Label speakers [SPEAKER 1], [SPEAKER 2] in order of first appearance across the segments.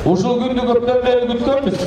[SPEAKER 1] Ушул күндү көптөн бери күткөнбүз.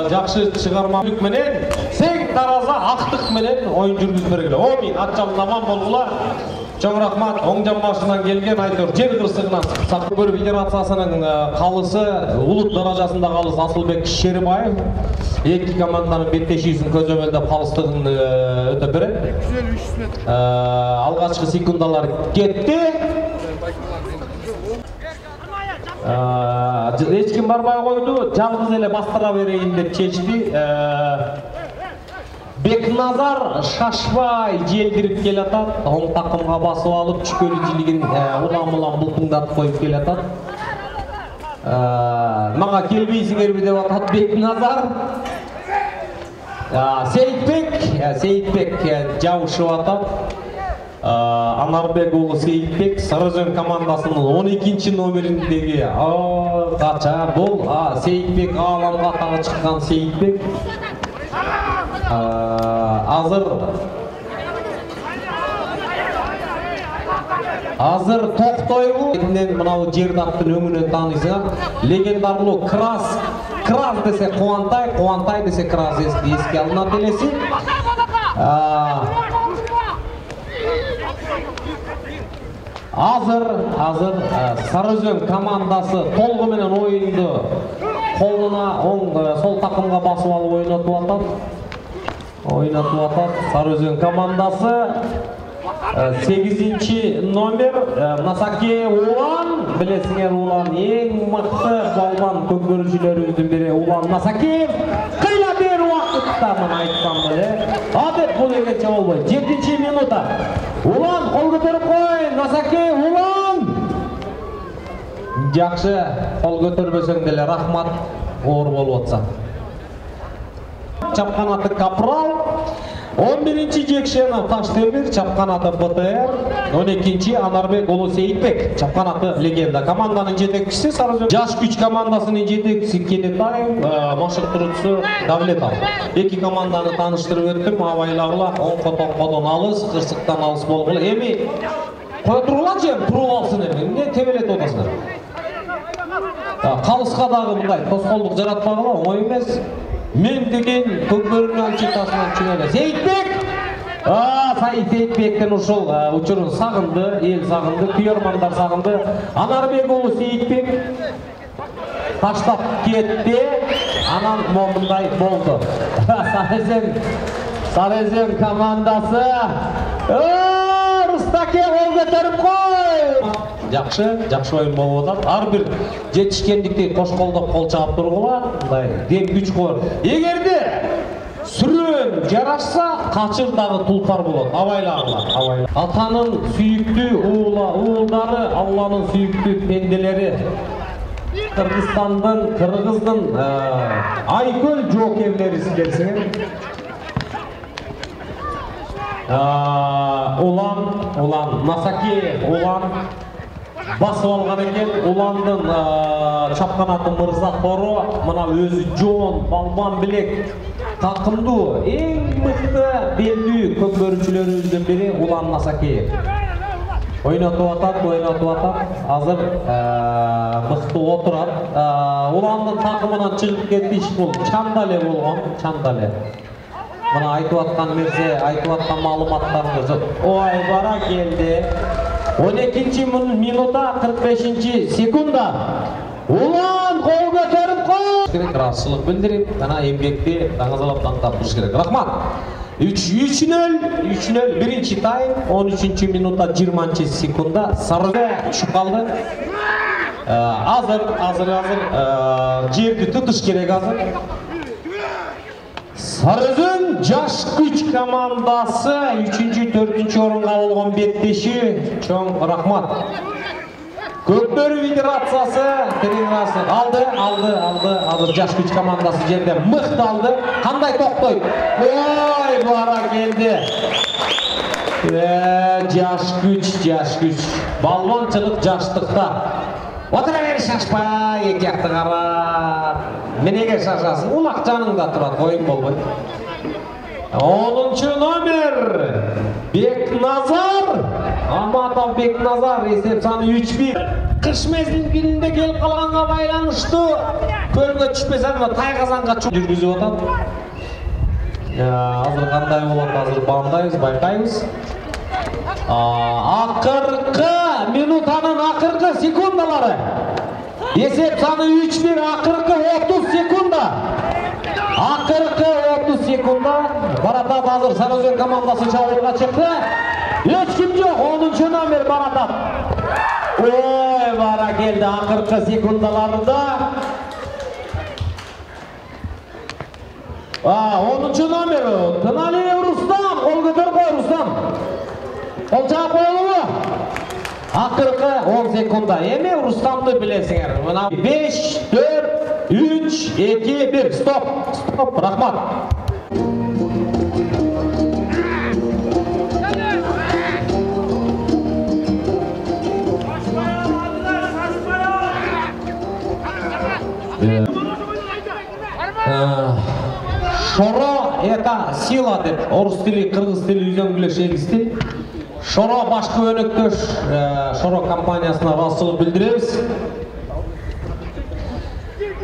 [SPEAKER 1] Жакшы чыгарма менен сең тараза актык менен оюн жүргүзүп бергиле. Амин. Атчам аман болгула. Чоң рахмат. Оң жан башынан келген айтор жер кырсыгынан Саккөр федерациясынын калысы улут даражасында калыс Асылбек Шерибаев эки команданын беттешүүсүн көзөмөлдөп калыстыгын өтө берет. Алгачкы секундалар кетти. Эч ким барбай койду, жалгыз эле бастыра берейин деп чечти. Бекназар шашпай желдирип келатат, оң такымга басып алып чүкөлү жилигин улам-улам бултуңдатып коюп келатат. Мага келбейсиңерби деп атат Бекназар. Сейитбек жабышып атат. Анарбек уулу Сейитбек Сарыөзөн командасынын 12-чи номериндеги кача бул Сейитбек ааламга атагы чыккан Сейитбек. Азыр токтойбу. Эдинен мынау жердактын өңүнөн таанысың. Легендарлуу Крас десе Кубантай десе Крас эске алынат элеси. Азыр Сарыөзөн командасы толгу менен оюнду колуна оң сол такымга басып алып ойнотуп атат. Сарыөзөн командасы 8-чи номер Насаке Улан. Билесиңер, Улан эң мыкты балбан көкбөрүчүлөрүбүздүн бири. Улан Насакеев кыйла бер убакытта мына айткам эле. Адет бул элече болбойт. 7-чи минутта Улан кол көтөрүп кой. Насаке Улан. Жакшы, кол көтөрбөсөң деле рахмат, оор болуп атса. Чапканаты Капрал, 11-чи Жекшенов Таштемир, чапканаты БТР, 12-чи Анарбек уулу Сейитбек, чапканаты Легенда. Команданын жетекчиси Сарыөзөн жаш күч командасынын жетекчиси Кенетаев, машыктыруучусу Давлетов. Эки команданы тааныштырып өттүм, абайлагыла оң-тоңкодон алыс, кырсыктан алыс болгула. Эми кое тургулачы, туруп алсын эми. Эмне тебелетип атасыңар? Калыска дагы мындай тоскоолдук жаратпагыла, оңой эмес. Мен деген көкбөрүнүн чытасынан чүнөлө. Сейитбек! Сейитбектен ушул учурун сагынды, эл сагынды, күйөрмандар сагынды. Анарбек уулу Сейитбек таштап кетти. Анан момундай болду. Сарыөзөн командасы. Рустаке кол көтөрүп кой! Жакшы оюн болуп атат. Ар бир жетишкендикти кош колдоп кол чаап тургула, мындай дем күч кор. Эгерде сүрөөн жарашса, качыр дагы тулпар болот. Абайлагыла. Атанын сүйүктүү уулдары, Алланын сүйүктүү пенделери. Кыргыздын Айкөл жоокерлери сиздерсиңер. Улан Насаке Улан басып алган экен. Уландын чапканаты Мырза Торо, мына өзү жоон балбан билек такымдуу эң мыкты белдүү көкбөрүчүлөрүбүздүн бири Улан Насакеев. Ойнотуп атат. Азыр мыкты отурат. Уландын такымынан чыгып кетиш бул Чандале болгон, Чандале. Мына айтып аткан нерсе, айтып аткан маалыматтарыңыз ой бара келди. 12-чи минутта 45-чи секунда Улан кол көтөрүп кой. Ыраазычылык билдирип, жана эмгекти даңазалап таңдатыш керек. Рахмат. 3-0, биринчи тайм, 13-чи минутта 20-чи секунда Сарыөзөн түшүп калды. Азыр жерди тутуш керек азыр. Сарыөзөн жаш күч командасы 3-4 орунга болгон беттеши. Чоң рахмат. Көкбөрү федерациясы тренерасы алды. Азыр жаш күч командасы жерде мыкты алды. Кандай токтойт? Ой, бара келди. Жаш күч. Балбанчылык жаштыкта. Отура бер, шашпай, эки акты карап. Менеге шашасың, улак жаныңда турат, оюн болбойт. 10-чу номер Бекназар. Аматов Бекназар, эсеп саны 3-1. Kış mezgilinde kelip kalганга байланыштуу көлгө түшпесем тайгазанга жүргүзүп атат. Азыр кандай болот, азыр баамдайбыз, байкайбыз. Акыркы минутанын акыркы секундалары. Есеп саны 3-1, акыркы 30 секунда. Акыркы 30 секунда. Баратат азыр Сарыөзөн командасы чабуулга чыкты. Эч ким жок, 10-чу номер Баратат. Ой, бара келди акыркы секундаларында. 10-чу номер Тыналиев Рустам, кол көтөр кой Рустам. Кол чаап коелубу? Акыркы 10 секунда. Эми Рустамды билесиңер. Мына 5, 4, 3, 2, 1. Стоп. Стоп. Рахмат. Шоро это сила деп орус тили, кыргыз тили үзөңгүлө шегизди. Шоро башкы өнөктөш Шоро компаниясына ыраазычылык билдиребиз.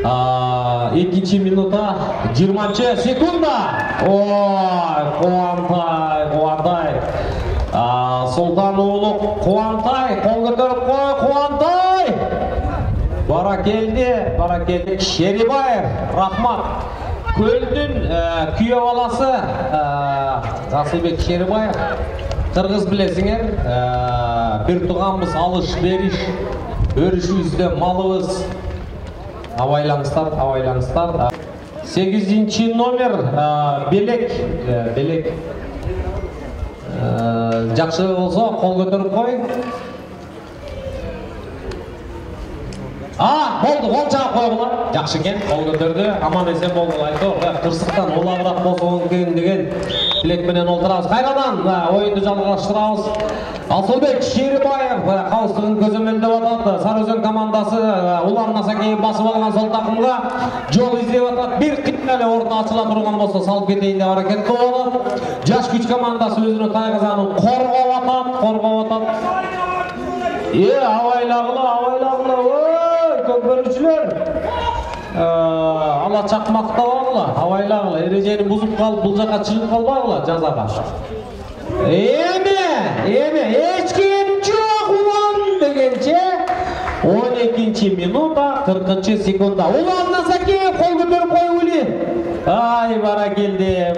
[SPEAKER 1] 2-чи минута 20 секунда. Ой, Кубантай. Султан уулу Кубантай, кол көтөрүп кой Кубантай. Бара келди. Шерибаев, рахмат. Көлдүн күйөө баласы Асылбек Шерибаев. Кыргыз билесиңер, бир туганбыз, алыш бериш, өрүшүбүздө малыбыз. Абайлаңыздар. 8-чи номер Белек. Жакшы болсо кол көтөрүп кой. Болду, кол чаап койгула. Жакшы экен, кол көтөрдү. Аман эсен болгула айтор. Кырсыктан улабыраак болсо экен деген тилек менен олтурабыз. Кайрадан оюнду жалгаштырабыз. Асылбек Шерибаев калыстыгын көзөмөлдөп атат. Сарыөзөн командасы улам насакей басып алган сол такымга жол издеп атат. Бир кыйын эле орун ачыла турган болсо салып кетейин деп аракет кылып атат. Жаш күч командасы өзүнүн тайгазанын коргоп атат. Абайлагыла. Көкбөрүчүлөр ала чакмактабагыла, абайлагыла, эрежени бузуп калып бул жака чыгып калбагыла жазага. Эми эч ким жок улам дегенче 12-чи минута 40-чы секунда. Улам Насакеев кол көтөрүп койгули. Ай, бара келди.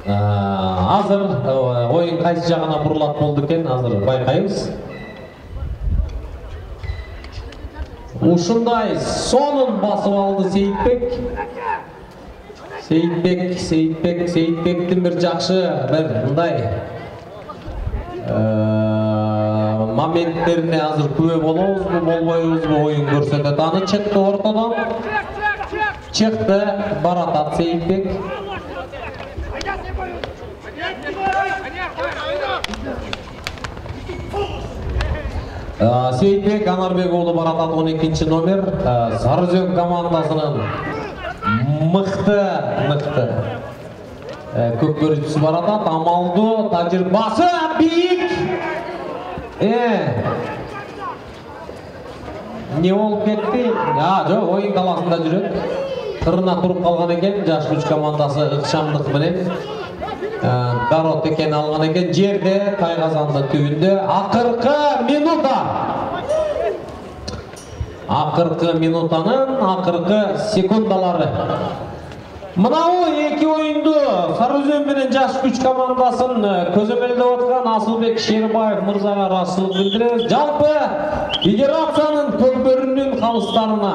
[SPEAKER 1] Азыр оюн кайсы жагына бурулат болду экен, азыр байкайбыз. Ушундай сонун басып алды Сейитбектин бир жакшы мындай моменттерине азыр күбө болобузбу, болбойбузбу оюн көрсөтөт. Аны чыкты ортодон. Чыкты Баратат Сейитбек. Сейитбек Анарбек уулу Баратат 12-чи номер. Сарыөзөн командасынын мыкты көкбөрүчүсү Баратат. Амалдуу, тажрыйбасы бийик. Не болуп кетти? Жок, оюн таласында жүрөт. Кырына туруп калган экен, жаш күч командасы ыкчамдык менен. Дарот экен алган экен, жерде Тайгазандын түбүндө. Акыркы минутанын акыркы секундалары. Мынау эки оюнду Сарыөзөн менен жаш күч командасын көзөмөлдөп аткан Асылбек Шерибаев мырзага ыраазычылык билдиребиз. Жалпы федерациянын көкбөрүнүн калыстарына,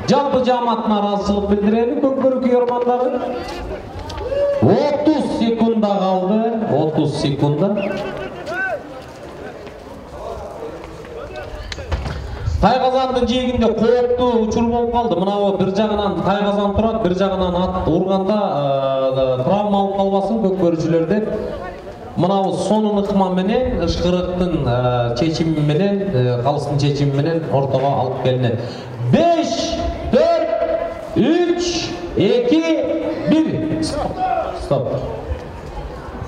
[SPEAKER 1] жалпы жааматына ыраазычылык билдирели. Көкбөрү күйөрмандары 30 секунда kaldı. 30 sekunda. Тайгазандын жээгинде кооптуу учур болуп калды. Мына бир жагынан Тайгазан турат, бир жагынан ат урганда травма алып калбасын көкбөрүчүлөр деп. Мына сонун ыкма менен ышкырыктын чечими менен, калыстын чечими менен ортого алып келинет. 5, 4, 3, 2-1. Stop.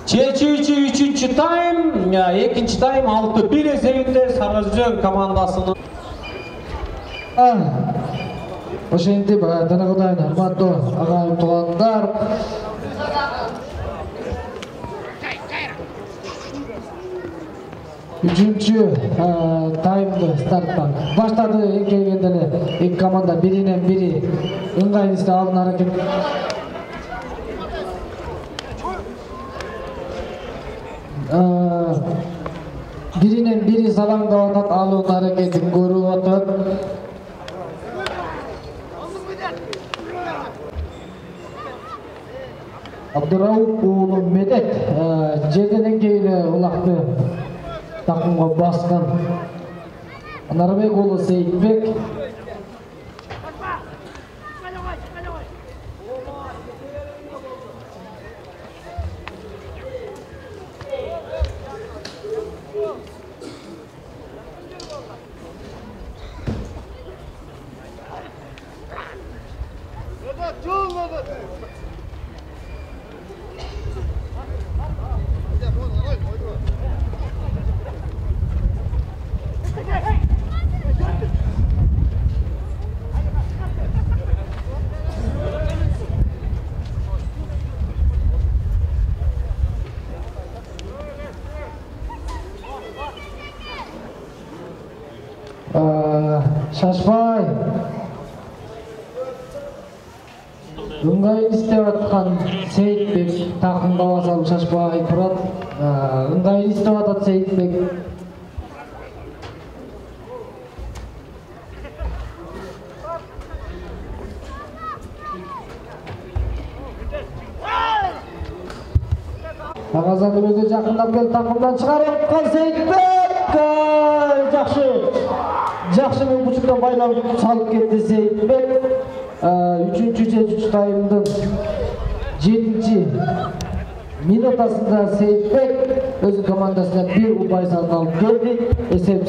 [SPEAKER 1] Чечүүчү 3-чү тайм, 2-чи тайм 6-1 эсебинде Сарыөзөн командасынын.
[SPEAKER 2] Ошентип танагыдай урматтуу агайын туугандар. Үчүнчү таймды старттан баштады. Эң келгенде эле эки команда биринен бири ыңгайлуу алдын аракет. Биринен бири салаңдап атат, алуун аракетин көрүп атат. Абдырауп уулу Медет жерден эңкейли улакты такымга баскан. Анарбек уулу Сейитбек Шашпай ыңгайын издеп аткан Сейитбек такымга басалып Шашпай турат. Ыңгайын издеп атат Сейитбек. Агазады өзү жакындап келип такымдан чыгарып аткан Сейитбек. Жакшы мылбучукта байлап салып кетти Сейитбек. 3-чү таймдын 7-чи минутасында Сейитбек өзү командасына 1 ұпай алып келди. Эсеп